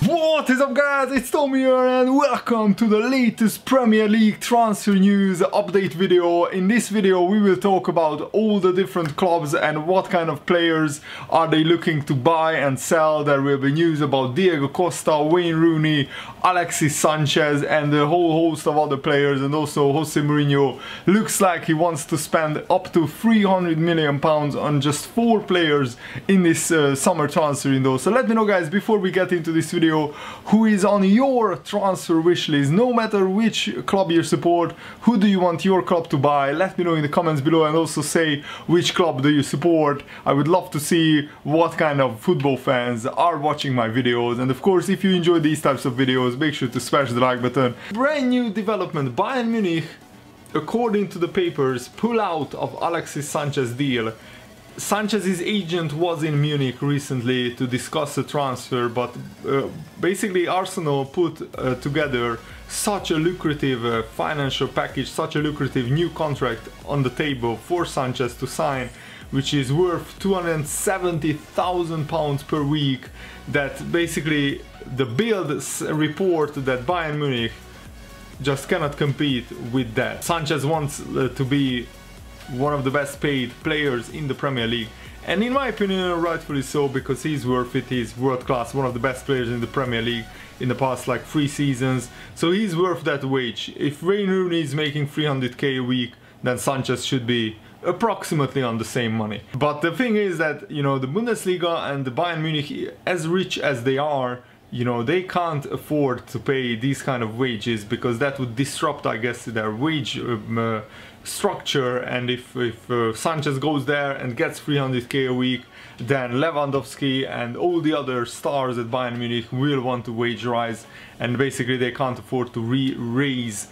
What is up guys, it's Tom here and welcome to the latest Premier League transfer news update video. In this video we will talk about all the different clubs and what kind of players are they looking to buy and sell. There will be news about Diego Costa, Wayne Rooney, Alexis Sanchez and a whole host of other players, and also Jose Mourinho looks like he wants to spend up to £300 million on just 4 players in this summer transfer window. So let me know guys, before we get into this video, who is on your transfer wish list. No matter which club you support, who do you want your club to buy? Let me know in the comments below, and also say which club do you support. I would love to see what kind of football fans are watching my videos, and of course if you enjoy these types of videos, make sure to smash the like button. Brand new development: Bayern Munich, according to the papers, pull out of Alexis Sanchez deal. Sanchez's agent was in Munich recently to discuss the transfer, but basically Arsenal put together such a lucrative financial package, such a lucrative new contract on the table for Sanchez to sign, which is worth £270,000 per week, that basically the Bild report that Bayern Munich just cannot compete with that. Sanchez wants to be one of the best paid players in the Premier League, and in my opinion rightfully so, because he's worth it. He's world class, one of the best players in the Premier League in the past like 3 seasons, so he's worth that wage. If Wayne Rooney is making 300k a week, then Sanchez should be approximately on the same money. But the thing is that, you know, the Bundesliga and the Bayern Munich, as rich as they are, you know, they can't afford to pay these kind of wages, because that would disrupt, I guess, their wage structure. And if Sanchez goes there and gets 300k a week, then Lewandowski and all the other stars at Bayern Munich will want to wage rise, and basically they can't afford to raise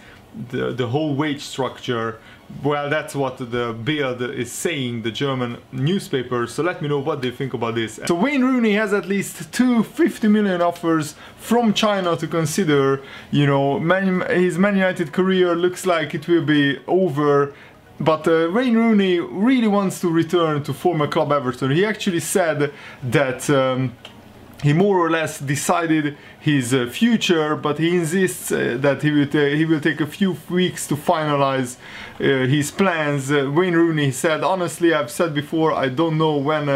the whole wage structure. Well, that's what the Bild is saying, the German newspaper. So let me know what they think about this. So Wayne Rooney has at least 2 50 million offers from China to consider. You know, his Man United career looks like it will be over, but Wayne Rooney really wants to return to former club Everton. He actually said that he more or less decided his future, but he insists that he will take a few weeks to finalize his plans. Wayne Rooney said, honestly, I've said before, I don't know when,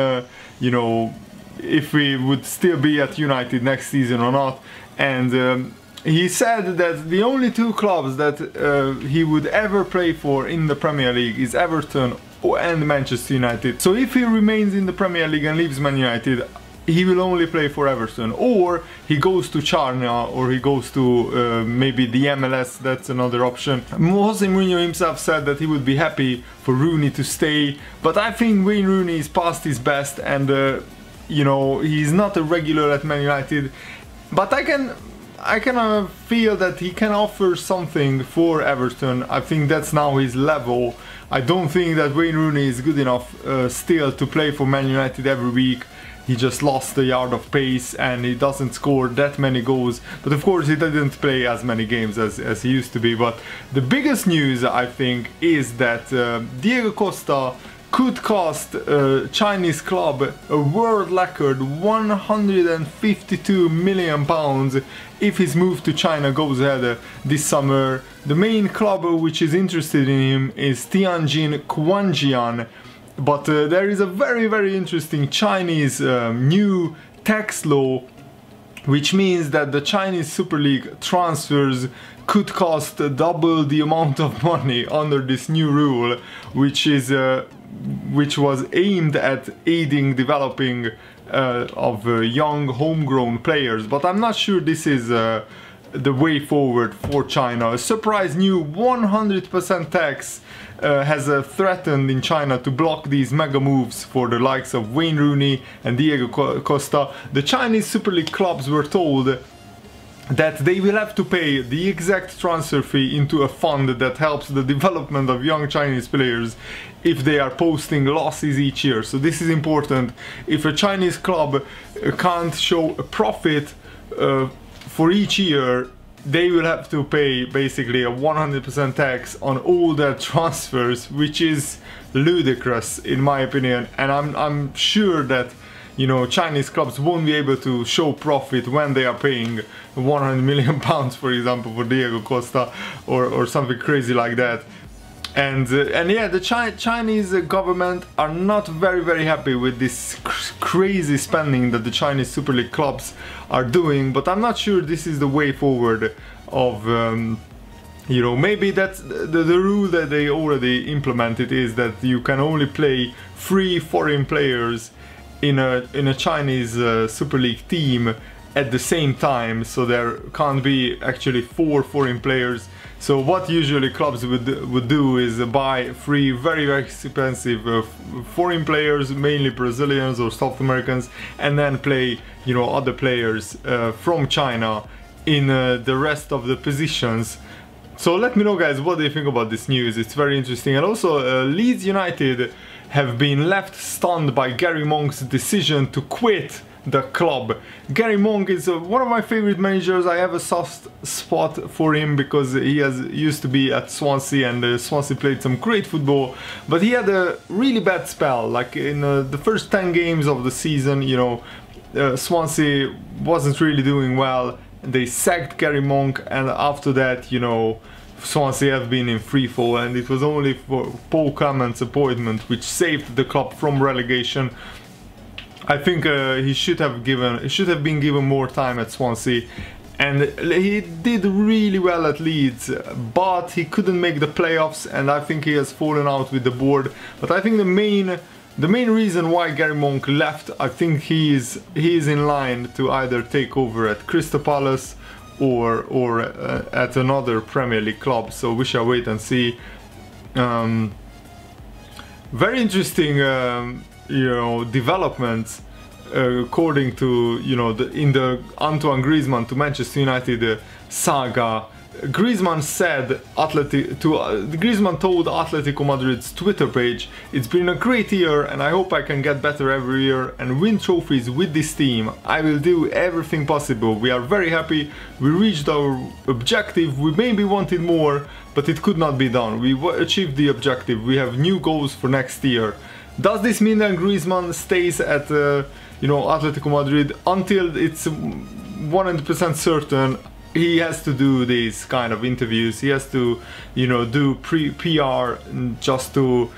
you know, if we would still be at United next season or not. And he said that the only 2 clubs that he would ever play for in the Premier League is Everton and Manchester United. So if he remains in the Premier League and leaves Man United, he will only play for Everton, or he goes to China, or he goes to maybe the MLS. That's another option. Jose Mourinho himself said that he would be happy for Rooney to stay, but I think Wayne Rooney is past his best, and you know, he's not a regular at Man United, but I can feel that he can offer something for Everton. I think that's now his level. I don't think that Wayne Rooney is good enough still to play for Man United every week. He just lost a yard of pace and he doesn't score that many goals. But of course he didn't play as many games as he used to be. But the biggest news, I think, is that Diego Costa could cost a Chinese club a world record £152 million if his move to China goes ahead this summer. The main club which is interested in him is Tianjin Quanjian. But there is a very interesting Chinese new tax law, which means that the Chinese Super League transfers could cost double the amount of money under this new rule, which was aimed at aiding developing of young homegrown players. But I'm not sure this is the way forward for China. A surprise new 100% tax has threatened in China to block these mega moves for the likes of Wayne Rooney and Diego Costa. The Chinese Super League clubs were told that they will have to pay the exact transfer fee into a fund that helps the development of young Chinese players if they are posting losses each year. So this is important. If a Chinese club can't show a profit for each year, they will have to pay basically a 100% tax on all their transfers, which is ludicrous in my opinion. And I'm sure that, you know, Chinese clubs won't be able to show profit when they are paying 100 million pounds, for example, for Diego Costa or something crazy like that. And yeah, the Chinese government are not very happy with this crazy spending that the Chinese Super League clubs are doing, but I'm not sure this is the way forward of, you know, maybe that's the rule that they already implemented, is that you can only play 3 foreign players in a Chinese Super League team at the same time, so there can't be actually 4 foreign players. So what usually clubs would do is buy 3 very expensive foreign players, mainly Brazilians or South Americans, and then play, you know, other players from China in the rest of the positions. So let me know, guys, what do you think about this news? It's very interesting. And also Leeds United have been left stunned by Gary Monk's decision to quit the club. Gary Monk is one of my favorite managers. I have a soft spot for him because he used to be at Swansea, and Swansea played some great football, but he had a really bad spell, like in the first 10 games of the season, you know, Swansea wasn't really doing well. They sacked Gary Monk, and after that, you know, Swansea have been in free fall, and it was only for Paul Clement's appointment which saved the club from relegation. I think he should have been given more time at Swansea, and he did really well at Leeds, but he couldn't make the playoffs, and I think he has fallen out with the board. But I think the main reason why Gary Monk left, I think he is in line to either take over at Crystal Palace or at another Premier League club. So we shall wait and see. Very interesting, you know, developments according to, you know, in the Antoine Griezmann to Manchester United saga. Griezmann told Atletico Madrid's Twitter page, "It's been a great year and I hope I can get better every year and win trophies with this team. I will do everything possible. We are very happy. We reached our objective. We maybe wanted more, but it could not be done. We achieved the objective. We have new goals for next year." Does this mean that Griezmann stays at you know, Atletico Madrid until it's 100% certain? He has to do these kind of interviews. He has to, you know, do PR just to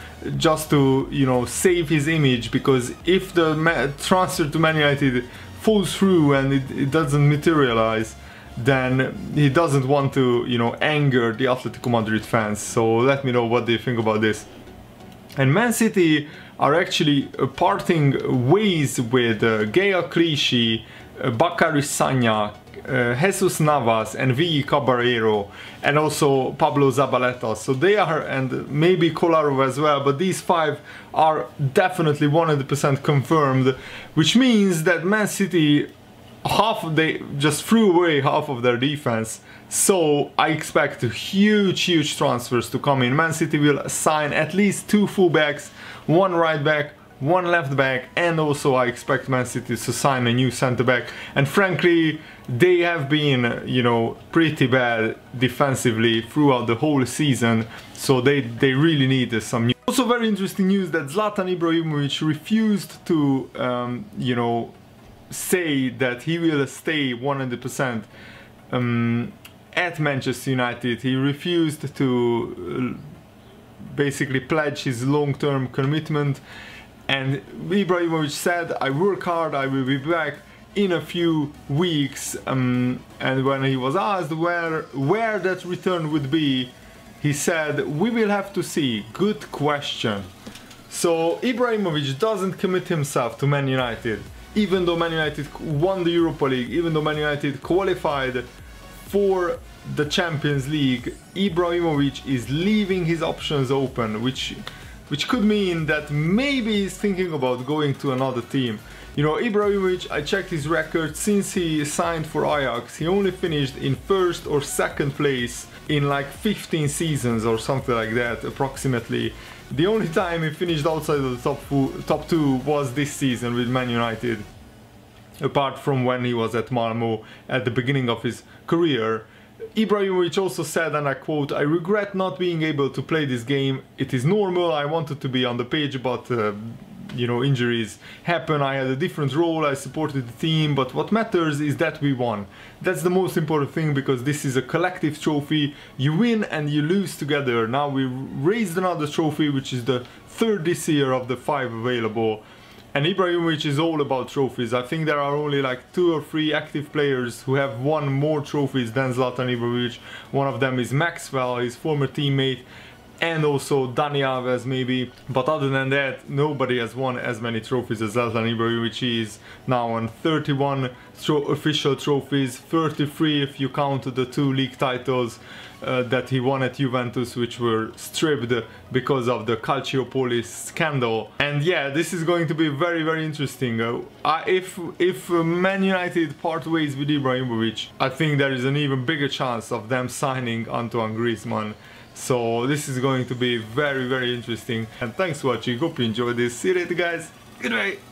you know, save his image, because if the transfer to Man United falls through and it doesn't materialize, then he doesn't want to, you know, anger the Atletico Madrid fans. So let me know what they think about this. And Man City are actually parting ways with Gael Clichy, Bakary Sagna, Jesus Navas and V. Caballero, and also Pablo Zabaleta. So they are, and maybe Kolarov as well, but these 5 are definitely 100% confirmed, which means that Man City, they just threw away half of their defense. So I expect huge transfers to come in. Man City will sign at least 2 fullbacks, 1 right back, 1 left back, and also I expect Man City to sign a new centre back. And frankly, they have been, you know, pretty bad defensively throughout the whole season, so they really need some new. Also very interesting news that Zlatan Ibrahimovic refused to, you know, say that he will stay 100% at Manchester United. He refused to basically pledge his long-term commitment. And Ibrahimovic said, "I work hard, I will be back in a few weeks." And when he was asked where that return would be, he said, "We will have to see. Good question." So Ibrahimovic doesn't commit himself to Man United, even though Man United won the Europa League, even though Man United qualified for the Champions League. Ibrahimovic is leaving his options open, which could mean that maybe he's thinking about going to another team. You know, Ibrahimovic, I checked his record. Since he signed for Ajax, he only finished in 1st or 2nd place in like 15 seasons or something like that, approximately. The only time he finished outside of the top 2 was this season with Man United, apart from when he was at Malmo at the beginning of his career. Ibrahimovic also said, and I quote, "I regret not being able to play this game. It is normal. I wanted to be on the pitch, but you know, injuries happen. I had a different role, I supported the team, but what matters is that we won. That's the most important thing, because this is a collective trophy. You win and you lose together. Now we raised another trophy, which is the third this year of the 5 available. And Ibrahimovic is all about trophies. I think there are only like 2 or 3 active players who have won more trophies than Zlatan Ibrahimovic. One of them is Maxwell, his former teammate, and also Dani Alves maybe. But other than that, nobody has won as many trophies as Zlatan Ibrahimovic. He is now on 31 official trophies, 33 if you count the 2 league titles that he won at Juventus, which were stripped because of the Calciopoli scandal. And yeah, this is going to be very, very interesting. If Man United part ways with Ibrahimovic, I think there is an even bigger chance of them signing Antoine Griezmann. So this is going to be very, very interesting. And thanks for watching. Hope you enjoyed this. See you later, guys. Goodbye.